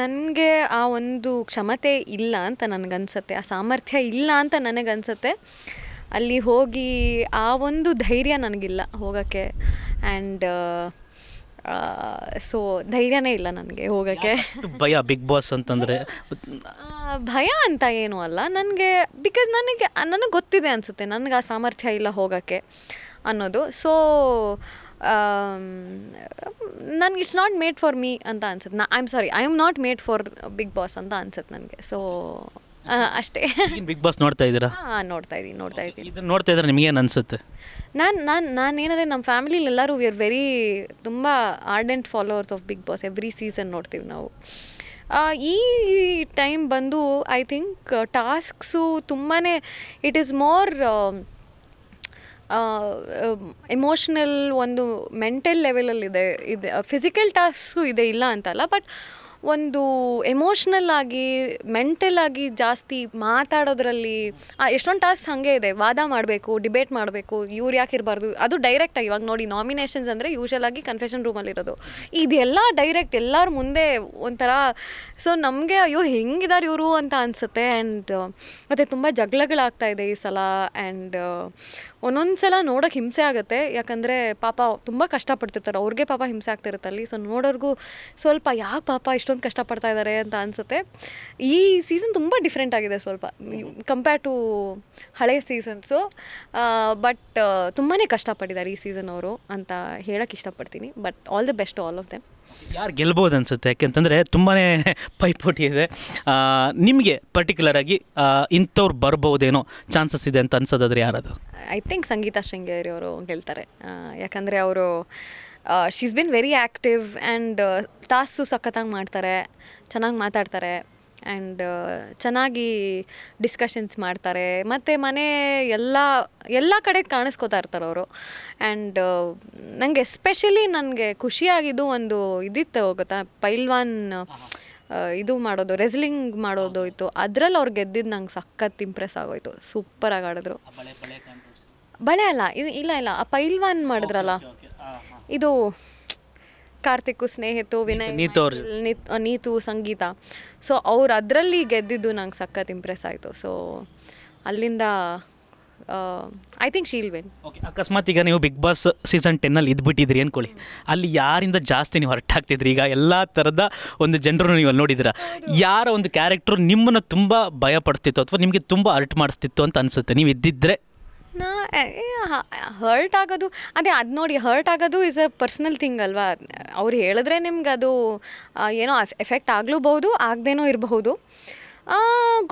ನನಗೆ ಆ ಒಂದು ಕ್ಷಮತೆ ಇಲ್ಲ ಅಂತ ನನಗನ್ಸುತ್ತೆ, ಆ ಸಾಮರ್ಥ್ಯ ಇಲ್ಲ ಅಂತ ನನಗನ್ಸುತ್ತೆ. ಅಲ್ಲಿ ಹೋಗಿ ಆ ಒಂದು ಧೈರ್ಯ ನನಗಿಲ್ಲ ಹೋಗೋಕ್ಕೆ. ಆ್ಯಂಡ್ ಸೊ ಧೈರ್ಯನೇ ಇಲ್ಲ ನನಗೆ ಹೋಗೋಕ್ಕೆ. ಭಯ ಬಿಗ್ ಬಾಸ್ ಅಂತಂದರೆ? ಭಯ ಅಂತ ಏನೂ ಅಲ್ಲ ನನಗೆ, ಬಿಕಾಸ್ ನನಗೆ ಗೊತ್ತಿದೆ ಅನಿಸುತ್ತೆ ನನಗೆ ಆ ಸಾಮರ್ಥ್ಯ ಇಲ್ಲ ಹೋಗೋಕ್ಕೆ ಅನ್ನೋದು. ಸೊ ನನಗೆ it's not made for me ಅಂತ ಅನ್ಸುತ್ತೆ. I am not made for Bigg Boss ಅಂತ ಅನ್ಸುತ್ತೆ ನನಗೆ. ಸೊ ಅಷ್ಟೇ. ಬಿಗ್ ಬಾಸ್ ನೋಡ್ತಾ ಇದ್ದೀರಾ? ನೋಡ್ತಾ ಇದ್ದೀನಿ. ಇದನ್ನು ನೋಡ್ತಾ ಇದ್ರೆ ನಿಮಗೇನು ಅನಿಸುತ್ತೆ? ನಾನು ಏನಂದರೆ ನಮ್ಮ ಫ್ಯಾಮಿಲಿಲಿ ಎಲ್ಲರೂ ವಿ ಆರ್ ವೆರಿ ತುಂಬ ardent followers of Bigg Boss. Every season ನೋಡ್ತೀವಿ ನಾವು. ಈ ಟೈಮ್ ಬಂದು ಐ ಥಿಂಕ್ ಟಾಸ್ಕ್ಸು ತುಂಬಾ ಇಟ್ ಈಸ್ ಮೋರ್ ಎಮೋಷ್ನಲ್, ಒಂದು ಮೆಂಟಲ್ ಲೆವೆಲಲ್ಲಿದೆ. ಇದೆ ಫಿಸಿಕಲ್ ಟಾಸ್ಕು ಇದೆ, ಇಲ್ಲ ಅಂತಲ್ಲ, ಬಟ್ ಒಂದು ಎಮೋಷ್ನಲ್ ಆಗಿ ಮೆಂಟಲ್ ಆಗಿ ಜಾಸ್ತಿ ಮಾತಾಡೋದ್ರಲ್ಲಿ ಎಷ್ಟೊಂದು ಟಾಸ್ಕ್ ಹಾಗೆ ಇದೆ. ವಾದ ಮಾಡಬೇಕು, ಡಿಬೇಟ್ ಮಾಡಬೇಕು, ಇವ್ರು ಯಾಕೆ ಇರಬಾರ್ದು, ಅದು ಡೈರೆಕ್ಟಾಗಿ. ಇವಾಗ ನೋಡಿ, ನಾಮಿನೇಷನ್ಸ್ ಅಂದರೆ ಯೂಶಲ್ ಆಗಿ ಕನ್ಫೆಷನ್ ರೂಮಲ್ಲಿರೋದು, ಇದೆಲ್ಲ ಡೈರೆಕ್ಟ್ ಎಲ್ಲರ ಮುಂದೆ ಒಂಥರ. ಸೊ ನಮಗೆ ಅಯ್ಯೋ ಹೆಂಗಿದ್ದಾರೆ ಇವರು ಅಂತ ಅನಿಸುತ್ತೆ. ಆ್ಯಂಡ್ ಮತ್ತು ತುಂಬ ಜಗಳಗಳಾಗ್ತಾ ಇದೆ ಈ ಸಲ. ಆ್ಯಂಡ್ ಒಂದೊಂದು ಸಲ ನೋಡೋಕೆ ಹಿಂಸೆ ಆಗುತ್ತೆ, ಯಾಕಂದರೆ ಪಾಪ ತುಂಬ ಕಷ್ಟಪಡ್ತಿರ್ತಾರೆ, ಅವ್ರಿಗೆ ಪಾಪ ಹಿಂಸೆ ಆಗ್ತಿರುತ್ತೆ ಅಲ್ಲಿ. ಸೊ ನೋಡೋರ್ಗೂ ಸ್ವಲ್ಪ ಯಾಕೆ ಪಾಪ ಇಷ್ಟೊಂದು ಕಷ್ಟಪಡ್ತಾ ಇದ್ದಾರೆ ಅಂತ ಅನಿಸುತ್ತೆ. ಈ ಸೀಸನ್ ತುಂಬ ಡಿಫ್ರೆಂಟ್ ಆಗಿದೆ ಸ್ವಲ್ಪ ಕಂಪೇರ್ ಟು ಹಳೆ ಸೀಸನ್ಸು. ಬಟ್ ತುಂಬಾ ಕಷ್ಟಪಟ್ಟಿದ್ದಾರೆ ಈ ಸೀಸನ್ ಅವರು ಅಂತ ಹೇಳೋಕ್ಕೆ ಇಷ್ಟಪಡ್ತೀನಿ. But all the best to all of them. ಯಾರು ಗೆಲ್ಬೋದು ಅನಿಸುತ್ತೆ? ಯಾಕೆಂತಂದರೆ ತುಂಬಾ ಪೈಪೋಟಿ ಇದೆ. ನಿಮಗೆ ಪರ್ಟಿಕ್ಯುಲರಾಗಿ ಇಂಥವ್ರು ಬರ್ಬೋದೇನೋ ಚಾನ್ಸಸ್ ಇದೆ ಅಂತ ಅನ್ಸೋದಾದ್ರೆ ಯಾರದು? ಐ ಥಿಂಕ್ ಸಂಗೀತಾ ಶೃಂಗೇರಿ ಅವರು ಗೆಲ್ತಾರೆ. ಯಾಕಂದರೆ ಅವರು she is been very active and task ಸಖತ್ತಾಗಿ ಮಾಡ್ತಾರೆ, ಚೆನ್ನಾಗಿ ಮಾತಾಡ್ತಾರೆ, ಆ್ಯಂಡ್ ಚೆನ್ನಾಗಿ ಡಿಸ್ಕಷನ್ಸ್ ಮಾಡ್ತಾರೆ, ಮತ್ತು ಮನೆ ಎಲ್ಲ ಕಡೆ ಕಾಣಿಸ್ಕೋತಾ ಇರ್ತಾರೆ ಅವರು. ಆ್ಯಂಡ್ ನನಗೆ ಎಸ್ಪೆಷಲಿ ನನಗೆ ಖುಷಿಯಾಗಿದ್ದು ಒಂದು ಇದಿತ್ತು ಗೊತ್ತಾ, ಪೈಲ್ವಾನ್ ಇದು ಮಾಡೋದು, ರೆಸ್ಲಿಂಗ್ ಮಾಡೋದು ಇತ್ತು, ಅದರಲ್ಲಿ ಅವ್ರು ಗೆದ್ದಿದ್ದು ನಂಗೆ ಸಖತ್ ಇಂಪ್ರೆಸ್ ಆಗೋಯ್ತು. ಸೂಪರಾಗಿ ಆಡಿದ್ರು. ಬಳೆ ಅಲ್ಲ, ಇಲ್ಲ ಆ ಪೈಲ್ವಾನ್ ಮಾಡಿದ್ರಲ್ಲ, ಇದು ಕಾರ್ತಿಕ್, ಸ್ನೇಹಿತು, ವಿನಯ್, ನೀತು, ಸಂಗೀತ. ಸೊ ಅವ್ರು ಅದರಲ್ಲಿ ಗೆದ್ದಿದ್ದು ನಂಗೆ ಸಖತ್ ಇಂಪ್ರೆಸ್ ಆಯಿತು. ಸೊ ಅಲ್ಲಿಂದ I think Sheel win. Okay, ಅಕಸ್ಮಾತ್ ಈಗ ನೀವು ಬಿಗ್ ಬಾಸ್ ಸೀಸನ್ 10 ಇದ್ಬಿಟ್ಟಿದ್ರಿ ಅಂದ್ಕೊಳ್ಳಿ, ಅಲ್ಲಿ ಯಾರಿಂದ ಜಾಸ್ತಿ ನೀವು ಹರ್ಟ್ ಆಗ್ತಿದ್ರಿ? ಈಗ ಎಲ್ಲ ಥರದ ಒಂದು ಜನರು ನೀವು ಅಲ್ಲಿ ನೋಡಿದ್ದೀರಾ, ಯಾರ ಒಂದು ಕ್ಯಾರೆಕ್ಟ್ರು ನಿಮ್ಮನ್ನು ತುಂಬ ಭಯ ಪಡಿಸ್ತಿತ್ತು ಅಥವಾ ನಿಮಗೆ ತುಂಬ ಹರ್ಟ್ ಮಾಡಿಸ್ತಿತ್ತು ಅಂತ ಅನಿಸುತ್ತೆ ನೀವು ಇದ್ದಿದ್ದರೆ? ಹರ್ಟ್ ಆಗೋದು ಅದೇ, ಅದು ನೋಡಿ, ಹರ್ಟ್ ಆಗೋದು ಈಸ್ ಅ ಪರ್ಸ್ನಲ್ ಥಿಂಗ್ ಅಲ್ವಾ. ಅವ್ರು ಹೇಳಿದ್ರೆ ನಿಮ್ಗೆ ಅದು ಏನೋ ಎಫೆಕ್ಟ್ ಆಗ್ಲೂಬಹುದು, ಆಗದೇನೋ ಇರಬಹುದು,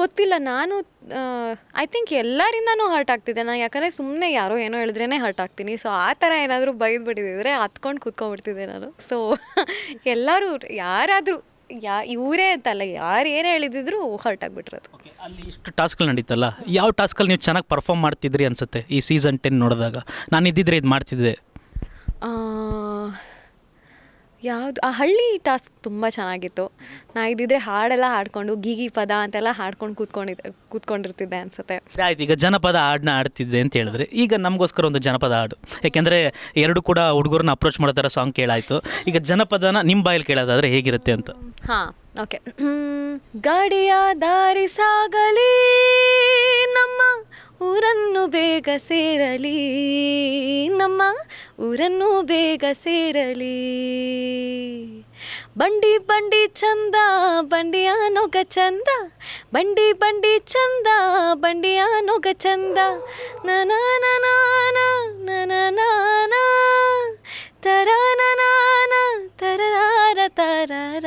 ಗೊತ್ತಿಲ್ಲ. ನಾನು ಐ ಥಿಂಕ್ ಎಲ್ಲರಿಂದನೂ ಹರ್ಟ್ ಆಗ್ತಿದ್ದೆ ನಾನು, ಯಾಕಂದರೆ ಸುಮ್ಮನೆ ಯಾರೋ ಏನೋ ಹೇಳಿದ್ರೇ ಹರ್ಟ್ ಆಗ್ತೀನಿ. ಸೊ ಆ ಥರ ಏನಾದರೂ ಬೈದ್ಬಿಟ್ಟಿದ್ದರೆ ಹತ್ಕೊಂಡು ಕೂತ್ಕೊಂಡ್ಬಿಡ್ತಿದ್ದೆ ನಾನು. ಸೊ ಎಲ್ಲರೂ ಯಾರಾದರೂ ಇವರೇ ಅಂತಲ್ಲ, ಯಾರು ಏನು ಹೇಳಿದ್ರು ಹರ್ಟ್ ಆಗಿಬಿಟ್ರದು. ಅಲ್ಲಿ ಇಷ್ಟು ಟಾಸ್ಕ್ಗಳು ನಡೀತಲ್ಲ, ಯಾವ ಟಾಸ್ಕಲ್ಲಿ ನೀವು ಚೆನ್ನಾಗಿ ಪರ್ಫಾರ್ಮ್ ಮಾಡ್ತಿದ್ರಿ ಅನಿಸುತ್ತೆ ಈ ಸೀಸನ್ 10 ನೋಡಿದಾಗ? ನಾನು ಇದ್ದಿದ್ರೆ ಇದು ಮಾಡ್ತಿದ್ದೆ. ಯಾವುದು, ಆ ಹಳ್ಳಿ ಟಾಸ್ಕ್ ತುಂಬ ಚೆನ್ನಾಗಿತ್ತು. ನಾ ಇದ್ದಿದ್ರೆ ಹಾಡೆಲ್ಲ ಹಾಡ್ಕೊಂಡು ಗೀಗಿ ಪದ ಅಂತೆಲ್ಲ ಹಾಡ್ಕೊಂಡು ಕೂತ್ಕೊಂಡಿರ್ತಿದ್ದೆ ಅನಿಸುತ್ತೆ. ಆಯ್ತು, ಈಗ ಜನಪದ ಹಾಡನ್ನ ಆಡ್ತಿದ್ದೆ ಅಂತ ಹೇಳಿದ್ರೆ, ಈಗ ನಮಗೋಸ್ಕರ ಒಂದು ಜನಪದ ಹಾಡು, ಯಾಕೆಂದರೆ ಎರಡು ಕೂಡ ಹುಡುಗರನ್ನ ಅಪ್ರೋಚ್ ಮಾಡೋ ಥರ ಸಾಂಗ್ ಕೇಳಾಯಿತು. ಈಗ ಜನಪದನ ನಿಮ್ಮ ಬಾಯಲ್ಲಿ ಕೇಳೋದಾದರೆ ಹೇಗಿರುತ್ತೆ ಅಂತ? ಹಾಂ, ಓಕೆ. ಗಾಡಿಯ ದಾರಿ ಸಾಗಲಿ, ನಮ್ಮ ಊರನ್ನು ಬೇಗ ಸೇರಲಿ, ನಮ್ಮ ಊರನ್ನು ಬೇಗ ಸೇರಲಿ, ಬಂಡಿ ಬಂಡಿ ಚಂದ, ಬಂಡಿಯ ನೊಗ ಚಂದ, ಬಂಡಿ ಬಂಡಿ ಚಂದ, ಬಂಡಿಯ ನೊಗ ಚಂದ, ನನ ನನ ನನ ತರ ನನ ತರರ ತರರ,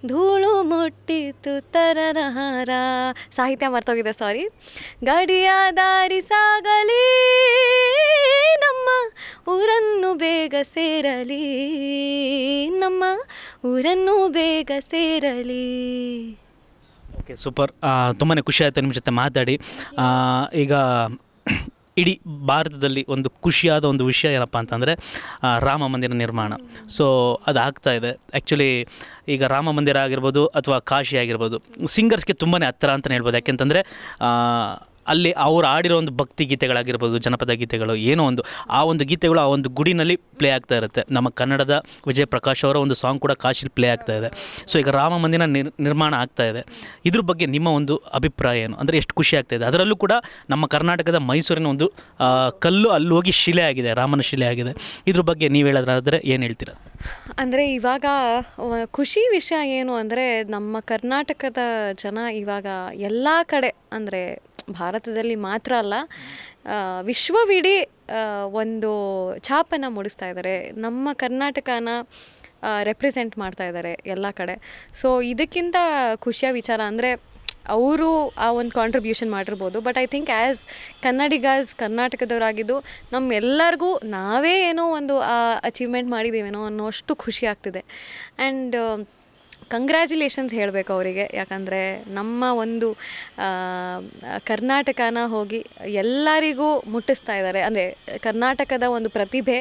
ಧೂಳು ಮುಟ್ಟಿತು ತರರಹಾರ. ಸಾಹಿತ್ಯ ಮರ್ತೋಗಿದೆ, ಸಾರಿ. ಗಾಡಿಯ ದಾರಿ ಸಾಗಲಿ, ನಮ್ಮ ಊರನ್ನು ಬೇಗ ಸೇರಲಿ, ನಮ್ಮ ಊರನ್ನು ಬೇಗ ಸೇರಲಿ. Okay, super. ತುಂಬಾ ಖುಷಿ ಆಯಿತು ನಿಮ್ಮ ಜೊತೆ ಮಾತಾಡಿ. ಈಗ ಇಡೀ ಭಾರತದಲ್ಲಿ ಒಂದು ಖುಷಿಯಾದ ಒಂದು ವಿಷಯ ಏನಪ್ಪ ಅಂತಂದರೆ ರಾಮ ಮಂದಿರ ನಿರ್ಮಾಣ. ಸೊ ಅದು ಆಗ್ತಾ ಇದೆ. ಆ್ಯಕ್ಚುಲಿ ಈಗ ರಾಮ ಮಂದಿರ ಆಗಿರ್ಬೋದು ಅಥವಾ ಕಾಶಿ ಆಗಿರ್ಬೋದು, ಸಿಂಗರ್ಸ್ಗೆ ತುಂಬಾ ಹತ್ತಿರ ಅಂತಲೇ ಹೇಳ್ಬೋದು. ಯಾಕೆಂತಂದರೆ ಅಲ್ಲಿ ಅವ್ರು ಆಡಿರೋ ಒಂದು ಭಕ್ತಿ ಗೀತೆಗಳಾಗಿರ್ಬೋದು, ಜನಪದ ಗೀತೆಗಳು, ಏನೋ ಒಂದು ಆ ಒಂದು ಗೀತೆಗಳು ಆ ಒಂದು ಗುಡಿನಲ್ಲಿ ಪ್ಲೇ ಆಗ್ತಾ ಇರುತ್ತೆ. ನಮ್ಮ ಕನ್ನಡದ ವಿಜಯ್ ಪ್ರಕಾಶ್ ಅವರ ಒಂದು ಸಾಂಗ್ ಕೂಡ ಕಾಶಿಲಿ ಪ್ಲೇ ಆಗ್ತಾ ಇದೆ. ಸೊ ಈಗ ರಾಮ ಮಂದಿರ ನಿರ್ಮಾಣ ಆಗ್ತಾ ಇದೆ. ಇದ್ರ ಬಗ್ಗೆ ನಿಮ್ಮ ಒಂದು ಅಭಿಪ್ರಾಯ ಏನು? ಅಂದರೆ ಎಷ್ಟು ಖುಷಿ ಆಗ್ತಾ ಇದೆ? ಅದರಲ್ಲೂ ಕೂಡ ನಮ್ಮ ಕರ್ನಾಟಕದ ಮೈಸೂರಿನ ಒಂದು ಕಲ್ಲು ಅಲ್ಲಿ ಹೋಗಿ ಶಿಲೆ ಆಗಿದೆ, ರಾಮನ ಶಿಲೆ ಆಗಿದೆ. ಇದ್ರ ಬಗ್ಗೆ ನೀವು ಹೇಳೋದಾದರೆ ಏನು ಹೇಳ್ತೀರಾ? ಅಂದರೆ ಇವಾಗ ಖುಷಿ ವಿಷಯ ಏನು ಅಂದರೆ, ನಮ್ಮ ಕರ್ನಾಟಕದ ಜನ ಇವಾಗ ಎಲ್ಲ ಕಡೆ, ಅಂದರೆ ಭಾರತದಲ್ಲಿ ಮಾತ್ರ ಅಲ್ಲ, ವಿಶ್ವವಿಡೀ ಒಂದು ಛಾಪನ್ನು ಮೂಡಿಸ್ತಾ ಇದ್ದಾರೆ. ನಮ್ಮ ಕರ್ನಾಟಕನ ರೆಪ್ರೆಸೆಂಟ್ ಮಾಡ್ತಾ ಇದ್ದಾರೆ ಎಲ್ಲ ಕಡೆ. ಸೊ ಇದಕ್ಕಿಂತ ಖುಷಿಯ ವಿಚಾರ ಅಂದರೆ ಅವರು ಆ ಒಂದು ಕಾಂಟ್ರಿಬ್ಯೂಷನ್ ಮಾಡಿರ್ಬೋದು. But I think as Kannadigas, ಕರ್ನಾಟಕದವರಾಗಿದ್ದು ನಮ್ಮೆಲ್ಲರಿಗೂ ನಾವೇ ಏನೋ ಒಂದು ಅಚೀವ್ಮೆಂಟ್ ಮಾಡಿದ್ದೀವೇನೋ ಅನ್ನೋಷ್ಟು ಖುಷಿ ಆಗ್ತಿದೆ. ಆ್ಯಂಡ್ ಕಂಗ್ರ್ಯಾಚುಲೇಷನ್ಸ್ ಹೇಳಬೇಕು ಅವರಿಗೆ. ಯಾಕಂದರೆ ನಮ್ಮ ಒಂದು ಕರ್ನಾಟಕನ ಹೋಗಿ ಎಲ್ಲರಿಗೂ ಮುಟ್ಟಿಸ್ತಾ ಇದ್ದಾರೆ. ಅಂದರೆ ಕರ್ನಾಟಕದ ಒಂದು ಪ್ರತಿಭೆ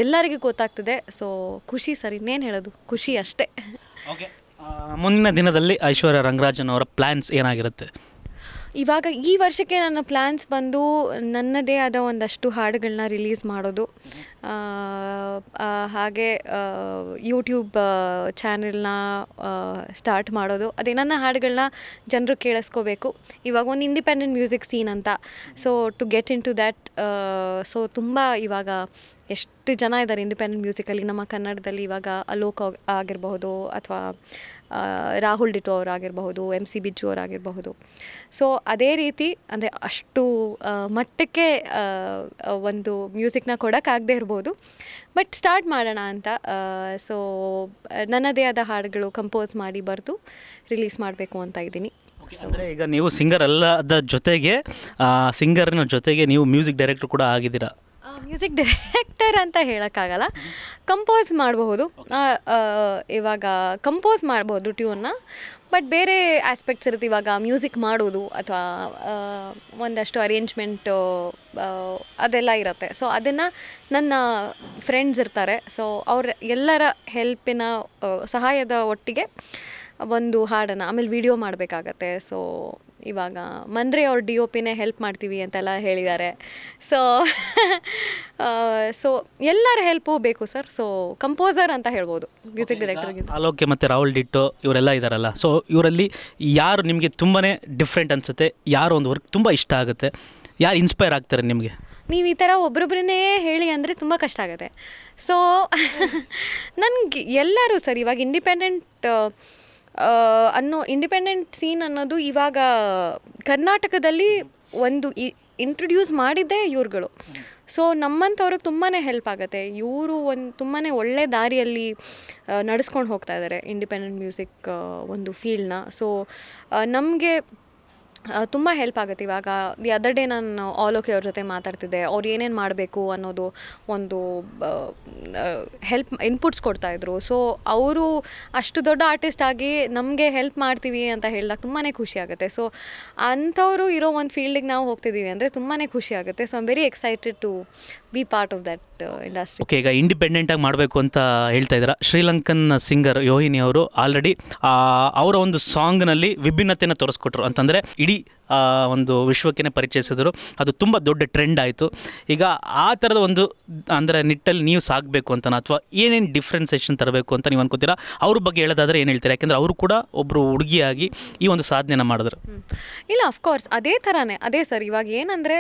ಎಲ್ಲರಿಗೂ ಗೊತ್ತಾಗ್ತಿದೆ. ಸೊ ಖುಷಿ ಸರ್, ಇನ್ನೇನು ಹೇಳೋದು, ಖುಷಿ ಅಷ್ಟೇ. ಓಕೆ, ಮುಂದಿನ ದಿನದಲ್ಲಿ ಐಶ್ವರ್ಯ ರಂಗರಾಜನ್ ಅವರ ಪ್ಲ್ಯಾನ್ಸ್ ಏನಾಗಿರುತ್ತೆ? ಇವಾಗ ಈ ವರ್ಷಕ್ಕೆ ನನ್ನ ಪ್ಲ್ಯಾನ್ಸ್ ಬಂದು ನನ್ನದೇ ಆದ ಒಂದಷ್ಟು ಹಾಡುಗಳನ್ನ ರಿಲೀಸ್ ಮಾಡೋದು, ಹಾಗೆ ಯೂಟ್ಯೂಬ್ ಚಾನೆಲ್ನ ಸ್ಟಾರ್ಟ್ ಮಾಡೋದು. ಅದೇ ನನ್ನ ಹಾಡುಗಳನ್ನ ಜನರು ಕೇಳಿಸ್ಕೋಬೇಕು. ಇವಾಗ ಒಂದು ಇಂಡಿಪೆಂಡೆಂಟ್ ಮ್ಯೂಸಿಕ್ ಸೀನ್ ಅಂತ, so to get into that. So ತುಂಬ ಇವಾಗ ಎಷ್ಟು ಜನ ಇದ್ದಾರೆ ಇಂಡಿಪೆಂಡೆಂಟ್ ಮ್ಯೂಸಿಕಲ್ಲಿ ನಮ್ಮ ಕನ್ನಡದಲ್ಲಿ. ಇವಾಗ ಅಲೋಕ್ ಆಗಿರಬಹುದು, ಅಥವಾ ರಾಹುಲ್ ಡಿಟೋ ಅವರಾಗಿರಬಹುದು, MC ಬಿಜ್ಜು ಅವರಾಗಿರಬಹುದು. ಸೊ ಅದೇ ರೀತಿ ಅಂದರೆ ಅಷ್ಟು ಮಟ್ಟಕ್ಕೆ ಒಂದು ಮ್ಯೂಸಿಕ್ನ ಕೊಡೋಕ್ಕಾಗದೇ ಇರ್ಬೋದು, ಬಟ್ ಸ್ಟಾರ್ಟ್ ಮಾಡೋಣ ಅಂತ. ಸೊ ನನ್ನದೇ ಆದ ಹಾಡುಗಳು ಕಂಪೋಸ್ ಮಾಡಿ ಬರೆದು ರಿಲೀಸ್ ಮಾಡಬೇಕು ಅಂತ ಇದ್ದೀನಿ. ಅಂದರೆ ಈಗ ನೀವು ಸಿಂಗರ್ ಅಲ್ಲದ ಜೊತೆಗೆ, ಸಿಂಗರ್ನ ಜೊತೆಗೆ ನೀವು ಮ್ಯೂಸಿಕ್ ಡೈರೆಕ್ಟರ್ ಕೂಡ ಆಗಿದ್ದೀರಾ. ಮ್ಯೂಸಿಕ್ ಡೈರೆಕ್ಟರ್ ಅಂತ ಹೇಳೋಕ್ಕಾಗಲ್ಲ, ಕಂಪೋಸ್ ಮಾಡಬಹುದು. ಇವಾಗ ಕಂಪೋಸ್ ಮಾಡ್ಬೋದು ಟ್ಯೂನ್ನ, ಬಟ್ ಬೇರೆ ಆಸ್ಪೆಕ್ಟ್ಸ್ ಇರುತ್ತೆ. ಇವಾಗ ಮ್ಯೂಸಿಕ್ ಮಾಡೋದು ಅಥವಾ ಒಂದಷ್ಟು ಅರೇಂಜ್ಮೆಂಟು ಅದೆಲ್ಲ ಇರುತ್ತೆ. ಸೊ ಅದನ್ನು ನನ್ನ ಫ್ರೆಂಡ್ಸ್ ಇರ್ತಾರೆ, ಸೊ ಅವ್ರ ಎಲ್ಲರ ಹೆಲ್ಪಿನ ಸಹಾಯದ ಒಟ್ಟಿಗೆ ಒಂದು ಹಾಡನ್ನು ಆಮೇಲೆ ವಿಡಿಯೋ ಮಾಡಬೇಕಾಗತ್ತೆ. ಸೊ ಇವಾಗ ಮನ್ರೆ ಅವ್ರ DOPನೇ ಹೆಲ್ಪ್ ಮಾಡ್ತೀವಿ ಅಂತೆಲ್ಲ ಹೇಳಿದ್ದಾರೆ. ಸೊ ಎಲ್ಲರ ಹೆಲ್ಪು ಬೇಕು ಸರ್. ಸೊ ಕಂಪೋಸರ್ ಅಂತ ಹೇಳ್ಬೋದು ಮ್ಯೂಸಿಕ್ ಡೈರೆಕ್ಟರ್ಗೆ. ಆಲೋಕೆ ಮತ್ತು ರಾಹುಲ್ ಡಿಟ್ಟೋ ಇವರೆಲ್ಲ ಇದ್ದಾರಲ್ಲ, ಸೊ ಇವರಲ್ಲಿ ಯಾರು ನಿಮಗೆ ತುಂಬಾ ಡಿಫ್ರೆಂಟ್ ಅನಿಸುತ್ತೆ? ಯಾರು ಒಂದು ವರ್ಕ್ ತುಂಬ ಇಷ್ಟ ಆಗುತ್ತೆ? ಯಾರು ಇನ್ಸ್ಪೈರ್ ಆಗ್ತಾರೆ ನಿಮಗೆ? ನೀವು ಈ ಥರ ಒಬ್ರೊಬ್ಬರನ್ನೇ ಹೇಳಿ ಅಂದರೆ ತುಂಬ ಕಷ್ಟ ಆಗುತ್ತೆ. ಸೊ ನನಗೆ ಎಲ್ಲರೂ ಸರ್, ಇವಾಗ ಇಂಡಿಪೆಂಡೆಂಟ್ ಸೀನ್ ಅನ್ನೋದು ಇವಾಗ ಕರ್ನಾಟಕದಲ್ಲಿ ಒಂದು ಇಂಟ್ರೊಡ್ಯೂಸ್ ಮಾಡಿದ್ದೇ ಇವ್ರುಗಳು. ಸೊ ನಮ್ಮಂಥವ್ರಿಗೆ ತುಂಬಾ ಹೆಲ್ಪ್ ಆಗುತ್ತೆ. ಇವರು ಒಂದು ತುಂಬಾ ಒಳ್ಳೆ ದಾರಿಯಲ್ಲಿ ನಡೆಸ್ಕೊಂಡು ಹೋಗ್ತಾ ಇದ್ದಾರೆ ಇಂಡಿಪೆಂಡೆಂಟ್ ಮ್ಯೂಸಿಕ್ ಒಂದು ಫೀಲ್ಡ್ನ. ಸೊ ನಮಗೆ ತುಂಬ ಹೆಲ್ಪ್ ಆಗುತ್ತೆ. ಇವಾಗ ದಿ ಅದರ್ ಡೇ ನಾನು ಆಲೋಕೆ ಅವ್ರ ಜೊತೆ ಮಾತಾಡ್ತಿದ್ದೆ. ಅವ್ರು ಏನೇನು ಮಾಡಬೇಕು ಅನ್ನೋದು ಒಂದು ಹೆಲ್ಪ್ ಇನ್ಪುಟ್ಸ್ ಕೊಡ್ತಾಯಿದ್ರು. ಸೊ ಅವರು ಅಷ್ಟು ದೊಡ್ಡ ಆರ್ಟಿಸ್ಟ್ ಆಗಿ ನಮಗೆ ಹೆಲ್ಪ್ ಮಾಡ್ತೀವಿ ಅಂತ ಹೇಳಿದಾಗ ತುಂಬಾ ಖುಷಿ ಆಗುತ್ತೆ. ಸೊ ಅಂಥವರು ಇರೋ ಒಂದು ಫೀಲ್ಡಿಗೆ ನಾವು ಹೋಗ್ತಿದ್ದೀವಿ ಅಂದರೆ ತುಂಬಾ ಖುಷಿ ಆಗುತ್ತೆ. So I'm very excited to be part of that industry. Okay, ಈಗ ಇಂಡಿಪೆಂಡೆಂಟಾಗಿ ಮಾಡಬೇಕು ಅಂತ ಹೇಳ್ತಾ ಇದ್ದೀರಾ. ಶ್ರೀಲಂಕನ್ ಸಿಂಗರ್ ಯೋಹಿನಿ ಅವರು ಆಲ್ರೆಡಿ ಅವರ ಒಂದು ಸಾಂಗ್ನಲ್ಲಿ ವಿಭಿನ್ನತೆಯನ್ನು ತೋರಿಸ್ಕೊಟ್ರು. ಅಂತಂದರೆ ಇಡೀ ಒಂದು ವಿಶ್ವಕ್ಕೆ ಪರಿಚಯಿಸಿದ್ರು. ಅದು ತುಂಬ ದೊಡ್ಡ ಟ್ರೆಂಡ್ ಆಯಿತು. ಈಗ ಆ ಥರದ ಒಂದು ಅಂದರೆ ನಿಟ್ಟಲ್ಲಿ ನೀವು ಸಾಗಬೇಕು ಅಂತ, ಅಥವಾ ಏನೇನು ಡಿಫ್ರೆನ್ಸೇಷನ್ ತರಬೇಕು ಅಂತ ನೀವು ಅನ್ಕೋತೀರಾ? ಅವ್ರ ಬಗ್ಗೆ ಹೇಳೋದಾದರೆ ಏನು ಹೇಳ್ತೀರಾ? ಯಾಕೆಂದರೆ ಅವರು ಕೂಡ ಒಬ್ಬರು ಹುಡುಗಿಯಾಗಿ ಈ ಒಂದು ಸಾಧನೆನ ಮಾಡಿದ್ರು. ಇಲ್ಲ, ಅಫ್ಕೋರ್ಸ್ ಅದೇ ಥರನೇ. ಅದೇ ಸರ್, ಇವಾಗ ಏನಂದರೆ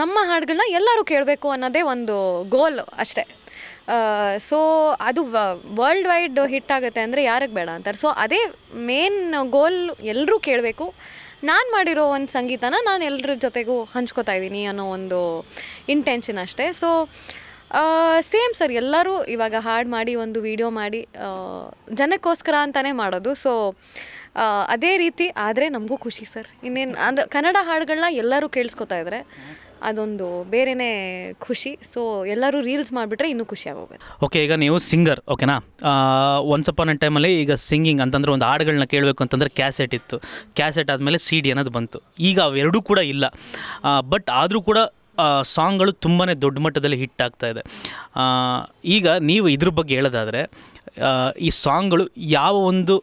ನಮ್ಮ ಹಾಡುಗಳನ್ನ ಎಲ್ಲರೂ ಕೇಳಬೇಕು ಅನ್ನೋದೇ ಒಂದು ಗೋಲ್ ಅಷ್ಟೇ. ಸೊ ಅದು ವರ್ಲ್ಡ್ ವೈಡ್ ಹಿಟ್ ಆಗುತ್ತೆ ಅಂದರೆ ಯಾರಿಗೆ ಬೇಡ ಅಂತಾರೆ. ಸೊ ಅದೇ ಮೇನ್ ಗೋಲ್, ಎಲ್ಲರೂ ಕೇಳಬೇಕು. ನಾನು ಮಾಡಿರೋ ಒಂದು ಸಂಗೀತನ ನಾನು ಎಲ್ಲರ ಜೊತೆಗೂ ಹಂಚ್ಕೋತಾ ಇದ್ದೀನಿ ಅನ್ನೋ ಒಂದು ಇಂಟೆನ್ಷನ್ ಅಷ್ಟೇ. ಸೊ ಸೇಮ್ ಸರ್, ಎಲ್ಲರೂ ಇವಾಗ ಹಾಡು ಮಾಡಿ ಒಂದು ವಿಡಿಯೋ ಮಾಡಿ ಜನಕ್ಕೋಸ್ಕರ ಅಂತಲೇ ಮಾಡೋದು. ಸೊ ಅದೇ ರೀತಿ ಆದರೆ ನಮಗೂ ಖುಷಿ ಸರ್. ಇನ್ನೇನು ಅಂದರೆ ಕನ್ನಡ ಹಾಡುಗಳನ್ನ ಎಲ್ಲರೂ ಕೇಳಿಸ್ಕೊತಾ ಇದ್ದಾರೆ, ಅದೊಂದು ಬೇರೆಯೇ ಖುಷಿ. ಸೊ ಎಲ್ಲರೂ ರೀಲ್ಸ್ ಮಾಡಿಬಿಟ್ರೆ ಇನ್ನೂ ಖುಷಿ ಆಗೋಗುತ್ತೆ. ಓಕೆ, ಈಗ ನೀವು ಸಿಂಗರ್, ಓಕೆನಾ? ಒನ್ಸ್ ಅಪಾನ್ ಅ ಟೈಮಲ್ಲಿ ಈಗ ಸಿಂಗಿಂಗ್ ಅಂತಂದರೆ ಒಂದು ಹಾಡುಗಳನ್ನ ಕೇಳಬೇಕು ಅಂತಂದರೆ ಕ್ಯಾಸೆಟ್ ಇತ್ತು. ಕ್ಯಾಸೆಟ್ ಆದಮೇಲೆ CD ಅನ್ನೋದು ಬಂತು. ಈಗ ಅವೆರಡೂ ಕೂಡ ಇಲ್ಲ. ಬಟ್ ಆದರೂ ಕೂಡ ಸಾಂಗ್ಗಳು ತುಂಬಾ ದೊಡ್ಡ ಮಟ್ಟದಲ್ಲಿ ಹಿಟ್ ಆಗ್ತಾಯಿದೆ. ಈಗ ನೀವು ಇದ್ರ ಬಗ್ಗೆ ಹೇಳೋದಾದರೆ, ಈ ಸಾಂಗ್ಗಳು ಯಾವ ಒಂದು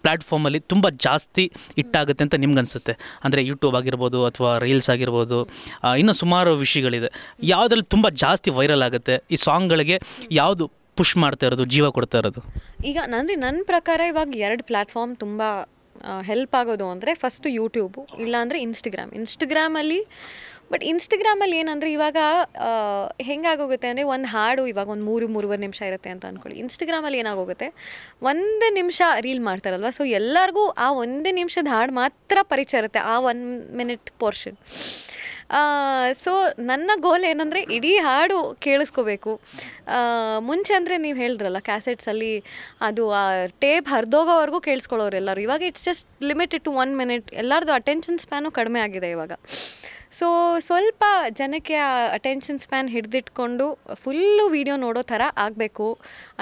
ಪ್ಲ್ಯಾಟ್ಫಾರ್ಮಲ್ಲಿ ತುಂಬ ಜಾಸ್ತಿ ಹಿಟ್ಟಾಗುತ್ತೆ ಅಂತ ನಿಮ್ಗೆ ಅನಿಸುತ್ತೆ? ಅಂದರೆ ಯೂಟ್ಯೂಬ್ ಆಗಿರ್ಬೋದು, ಅಥವಾ ರೀಲ್ಸ್ ಆಗಿರ್ಬೋದು, ಇನ್ನೂ ಸುಮಾರು ವಿಷಯಗಳಿದೆ. ಯಾವುದ್ರಲ್ಲಿ ತುಂಬ ಜಾಸ್ತಿ ವೈರಲ್ ಆಗುತ್ತೆ? ಈ ಸಾಂಗ್ಗಳಿಗೆ ಯಾವುದು ಪುಷ್ ಮಾಡ್ತಾ ಇರೋದು, ಜೀವ ಕೊಡ್ತಾ ಇರೋದು? ಈಗ ನನ್ನ ಪ್ರಕಾರ ಇವಾಗ 2 ಪ್ಲ್ಯಾಟ್ಫಾರ್ಮ್ ತುಂಬ ಹೆಲ್ಪ್ ಆಗೋದು ಅಂದರೆ, ಫಸ್ಟು ಯೂಟ್ಯೂಬು, ಇಲ್ಲಾಂದರೆ ಇನ್ಸ್ಟಾಗ್ರಾಮಲ್ಲಿ. ಬಟ್ ಇನ್ಸ್ಟಾಗ್ರಾಮಲ್ಲಿ ಏನಂದರೆ ಇವಾಗ ಹೆಂಗಾಗೋಗುತ್ತೆ ಅಂದರೆ, ಒಂದು ಹಾಡು ಇವಾಗ ಒಂದು 3-3.5 ನಿಮಿಷ ಇರುತ್ತೆ ಅಂತ ಅಂದ್ಕೊಳ್ಳಿ. ಇನ್ಸ್ಟಾಗ್ರಾಮಲ್ಲಿ ಏನಾಗೋಗುತ್ತೆ, 1 ನಿಮಿಷ ರೀಲ್ ಮಾಡ್ತಾರಲ್ವ. ಸೊ ಎಲ್ಲರಿಗೂ ಆ 1 ನಿಮಿಷದ ಹಾಡು ಮಾತ್ರ ಪರಿಚಯ ಇರುತ್ತೆ, ಆ 1 ಮಿನಿಟ್ ಪೋರ್ಷನ್. ಸೊ ನನ್ನ ಗೋಲ್ ಏನಂದರೆ ಇಡೀ ಹಾಡು ಕೇಳಿಸ್ಕೋಬೇಕು. ಮುಂಚೆ ಅಂದರೆ ನೀವು ಹೇಳಿದ್ರಲ್ಲ ಕ್ಯಾಸೆಟ್ಸಲ್ಲಿ ಅದು ಆ ಟೇಪ್ ಹರಿದೋಗೋವರೆಗೂ ಕೇಳಿಸ್ಕೊಳ್ಳೋರು ಎಲ್ಲರೂ. ಇವಾಗ it's just limited to 1 minute. ಎಲ್ಲರದು ಅಟೆನ್ಷನ್ ಸ್ಪ್ಯಾನು ಕಡಿಮೆ ಆಗಿದೆ ಇವಾಗ. ಸೊ ಸ್ವಲ್ಪ ಜನಕ್ಕೆ ಆ ಅಟೆನ್ಷನ್ ಸ್ಪ್ಯಾನ್ ಹಿಡಿದಿಟ್ಕೊಂಡು ಫುಲ್ಲು ವೀಡಿಯೋ ನೋಡೋ ಥರ ಆಗಬೇಕು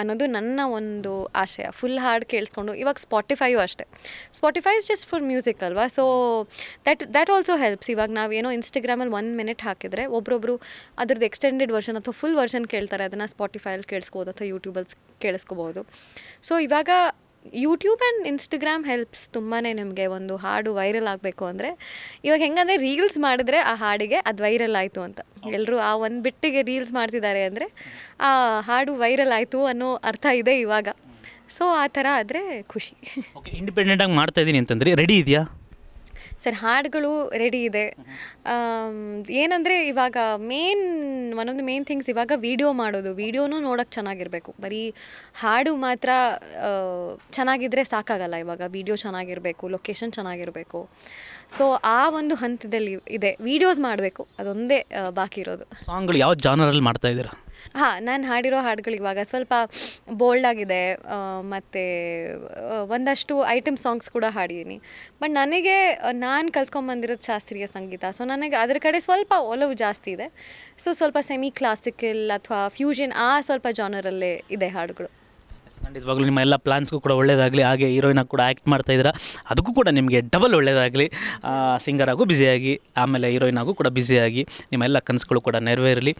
ಅನ್ನೋದು ನನ್ನ ಒಂದು ಆಶಯ. ಫುಲ್ ಹಾಡು ಕೇಳಿಸ್ಕೊಂಡು, ಇವಾಗ ಸ್ಪಾಟಿಫೈಯೂ ಅಷ್ಟೇ, Spotify is just for music ಅಲ್ವಾ. So that also helps. ಇವಾಗ ನಾವೇನೋ ಇನ್ಸ್ಟಾಗ್ರಾಮಲ್ಲಿ 1 ಮಿನಿಟ್ ಹಾಕಿದರೆ ಒಬ್ಬೊಬ್ಬರು ಅದ್ರದ್ದು ಎಕ್ಸ್ಟೆಂಡೆಡ್ ವರ್ಷನ್ ಅಥವಾ ಫುಲ್ ವರ್ಷನ್ ಕೇಳ್ತಾರೆ, ಅದನ್ನು ಸ್ಪಾಟಿಫೈಯಲ್ಲಿ ಕೇಳಿಸ್ಕೋಬೋದು ಅಥವಾ ಯೂಟ್ಯೂಬಲ್ಲಿ ಕೇಳಿಸ್ಕೋಬೋದು. ಸೊ ಇವಾಗ ಯೂಟ್ಯೂಬ್ ಆ್ಯಂಡ್ ಇನ್ಸ್ಟಾಗ್ರಾಮ್ ಹೆಲ್ಪ್ಸ್ ತುಂಬಾ. ನಿಮಗೆ ಒಂದು ಹಾಡು ವೈರಲ್ ಆಗಬೇಕು ಅಂದರೆ, ಇವಾಗ ಹೆಂಗಂದರೆ ರೀಲ್ಸ್ ಮಾಡಿದ್ರೆ ಆ ಹಾಡಿಗೆ ಅದು ವೈರಲ್ ಆಯಿತು ಅಂತ, ಎಲ್ಲರೂ ಆ ಒಂದು ಬಿಟ್ಟಿಗೆ ರೀಲ್ಸ್ ಮಾಡ್ತಿದ್ದಾರೆ ಅಂದರೆ ಆ ಹಾಡು ವೈರಲ್ ಆಯಿತು ಅನ್ನೋ ಅರ್ಥ ಇದೆ ಇವಾಗ. ಸೊ ಆ ಥರ ಆದರೆ ಖುಷಿ. ಓಕೆ, ಇಂಡಿಪೆಂಡೆಂಟಾಗಿ ಮಾಡ್ತಾ ಇದ್ದೀನಿ ಅಂತಂದರೆ ರೆಡಿ ಇದೆಯಾ? ಸರ್ ಹಾಡುಗಳು ರೆಡಿ ಇದೆ. ಏನಂದರೆ ಇವಾಗ ಒಂದೊಂದು ಮೇನ್ ಥಿಂಗ್ಸ್ ಇವಾಗ ವೀಡಿಯೋ ಮಾಡೋದು, ವೀಡಿಯೋನೂ ನೋಡೋಕ್ಕೆ ಚೆನ್ನಾಗಿರಬೇಕು. ಬರೀ ಹಾಡು ಮಾತ್ರ ಚೆನ್ನಾಗಿದ್ದರೆ ಸಾಕಾಗಲ್ಲ. ಇವಾಗ ವೀಡಿಯೋ ಚೆನ್ನಾಗಿರಬೇಕು, ಲೊಕೇಶನ್ ಚೆನ್ನಾಗಿರಬೇಕು. ಸೊ ಆ ಒಂದು ಹಂತದಲ್ಲಿ ಇದೆ, ವೀಡಿಯೋಸ್ ಮಾಡಬೇಕು, ಅದೊಂದೇ ಬಾಕಿ ಇರೋದು. ಸಾಂಗ್ಗಳು ಯಾವ ಜಾನರಲ್ಲಿ ಮಾಡ್ತಾ ಇದ್ದೀರಾ? ಹಾಂ, ನಾನು ಹಾಡಿರೋ ಹಾಡುಗಳು ಇವಾಗ ಸ್ವಲ್ಪ ಬೋಲ್ಡ್ ಆಗಿದೆ, ಮತ್ತು ಒಂದಷ್ಟು ಐಟಮ್ ಸಾಂಗ್ಸ್ ಕೂಡ ಹಾಡಿದ್ದೀನಿ. ಬಟ್ ನನಗೆ ನಾನು ಕಲ್ತ್ಕೊಂಬಂದಿರೋದು ಶಾಸ್ತ್ರೀಯ ಸಂಗೀತ. ಸೊ ನನಗೆ ಅದ್ರ ಕಡೆ ಸ್ವಲ್ಪ ಒಲವು ಜಾಸ್ತಿ ಇದೆ. ಸೊ ಸ್ವಲ್ಪ ಸೆಮಿ ಕ್ಲಾಸಿಕಲ್ ಅಥವಾ ಫ್ಯೂಷನ್ ಆ ಸ್ವಲ್ಪ ಜಾನರಲ್ಲೇ ಇದೆ ಹಾಡುಗಳು. ಖಂಡಿತವಾಗ್ಲೂ ನಿಮ್ಮ ಎಲ್ಲ ಪ್ಲಾನ್ಸ್ಗೂ ಕೂಡ ಒಳ್ಳೆಯದಾಗಲಿ. ಹಾಗೆ ಹೀರೋಯಿನಾಗಿ ಕೂಡ ಆ್ಯಕ್ಟ್ ಮಾಡ್ತಾ ಇದ್ದೀರಾ, ಅದಕ್ಕೂ ಕೂಡ ನಿಮಗೆ ಡಬಲ್ ಒಳ್ಳೆಯದಾಗಲಿ. ಸಿಂಗರಾಗೂ ಬ್ಯುಸಿಯಾಗಿ, ಆಮೇಲೆ ಹೀರೋಯಿನಾಗೂ ಕೂಡ ಬ್ಯುಸಿಯಾಗಿ ನಿಮ್ಮ ಎಲ್ಲ ಕನಸುಗಳು ಕೂಡ ನೆರವೇರಲಿ.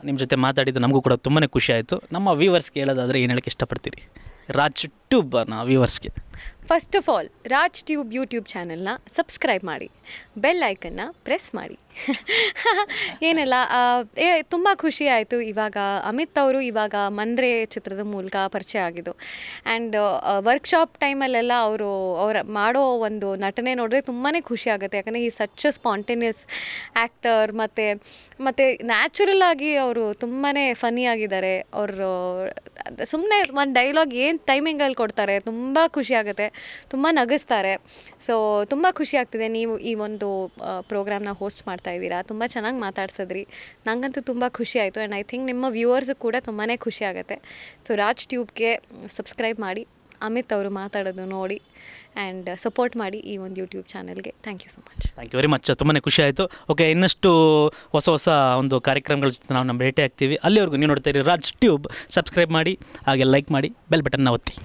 ನಿಮ್ಮ ಜೊತೆ ಮಾತಾಡಿದ್ದು ನಮಗೂ ಕೂಡ ತುಂಬಾ ಖುಷಿ ಆಯಿತು. ನಮ್ಮ ವ್ಯೂವರ್ಸ್ಗೆ ಹೇಳೋದಾದರೆ ಏನು ಹೇಳೋಕ್ಕೆ ಇಷ್ಟಪಡ್ತೀರಿ ರಾಜ್ ಟ್ಯೂಬ್ನ ವ್ಯೂವರ್ಸ್ಗೆ? First of all, Raj tube YouTube ಚಾನಲ್ನ ಸಬ್ಸ್ಕ್ರೈಬ್ ಮಾಡಿ, ಬೆಲ್ ಐಕನ್ನ ಪ್ರೆಸ್ ಮಾಡಿ. ಏನೆಲ್ಲ ತುಂಬ ಖುಷಿ ಆಯಿತು. ಇವಾಗ ಅಮಿತ್ ಅವರು ಇವಾಗ ಮನ್ರೆ ಚಿತ್ರದ ಮೂಲಕ ಪರಿಚಯ ಆಗಿದ್ದು. ಆ್ಯಂಡ್ ವರ್ಕ್ಶಾಪ್ ಟೈಮಲ್ಲೆಲ್ಲ ಅವ್ರ ಮಾಡೋ ಒಂದು ನಟನೆ ನೋಡಿದ್ರೆ ತುಂಬಾ ಖುಷಿ ಆಗುತ್ತೆ. ಯಾಕಂದರೆ ಈ ಸಚ್ ಸ್ಪಾಂಟೇನಿಯಸ್ ಆ್ಯಕ್ಟರ್, ಮತ್ತು ನ್ಯಾಚುರಲ್ ಆಗಿ ಅವರು ತುಂಬಾ ಫನ್ನಿ ಆಗಿದ್ದಾರೆ. ಅವರು ಸುಮ್ಮನೆ ಒಂದು ಡೈಲಾಗ್ ಏನು ಟೈಮಿಂಗಲ್ಲಿ ಕೊಡ್ತಾರೆ, ತುಂಬ ಖುಷಿ ಆಗುತ್ತೆ, ತುಂಬ ನಗಿಸ್ತಾರೆ. ಸೊ ತುಂಬ ಖುಷಿ ಆಗ್ತಿದೆ ನೀವು ಈ ಒಂದು ಪ್ರೋಗ್ರಾಮ್ನ ಹೋಸ್ಟ್ ಮಾಡ್ತಾ ಇದ್ದೀರಾ. ತುಂಬ ಚೆನ್ನಾಗಿ ಮಾತಾಡ್ಸಿದ್ರಿ, ನನಗಂತೂ ತುಂಬ ಖುಷಿ ಆಯಿತು. ಆ್ಯಂಡ್ ಐ ಥಿಂಕ್ ನಿಮ್ಮ ವ್ಯೂವರ್ಸು ಕೂಡ ತುಂಬಾ ಖುಷಿ ಆಗುತ್ತೆ. ಸೊ ರಾಜ್ ಟ್ಯೂಬ್ಗೆ ಸಬ್ಸ್ಕ್ರೈಬ್ ಮಾಡಿ, ಅಮಿತ್ ಅವರು ಮಾತಾಡೋದು ನೋಡಿ ಆ್ಯಂಡ್ ಸಪೋರ್ಟ್ ಮಾಡಿ ಈ ಒಂದು ಯೂಟ್ಯೂಬ್ ಚಾನಲ್ಗೆ. Thank you so much. Thank you very much, ತುಂಬಾ ಖುಷಿ ಆಯಿತು. ಓಕೆ, ಇನ್ನಷ್ಟು ಹೊಸ ಒಂದು ಕಾರ್ಯಕ್ರಮಗಳ ಜೊತೆ ನಾವು ಭೇಟಿ ಆಗ್ತೀವಿ. ಅಲ್ಲಿವರೆಗೂ ನೀವು ನೋಡ್ತಾ ಇರಿ ರಾಜ್ ಟ್ಯೂಬ್. ಸಬ್ಸ್ಕ್ರೈಬ್ ಮಾಡಿ, ಹಾಗೆ ಲೈಕ್ ಮಾಡಿ, ಬೆಲ್ ಬಟನ್ನ ಒತ್ತಿ.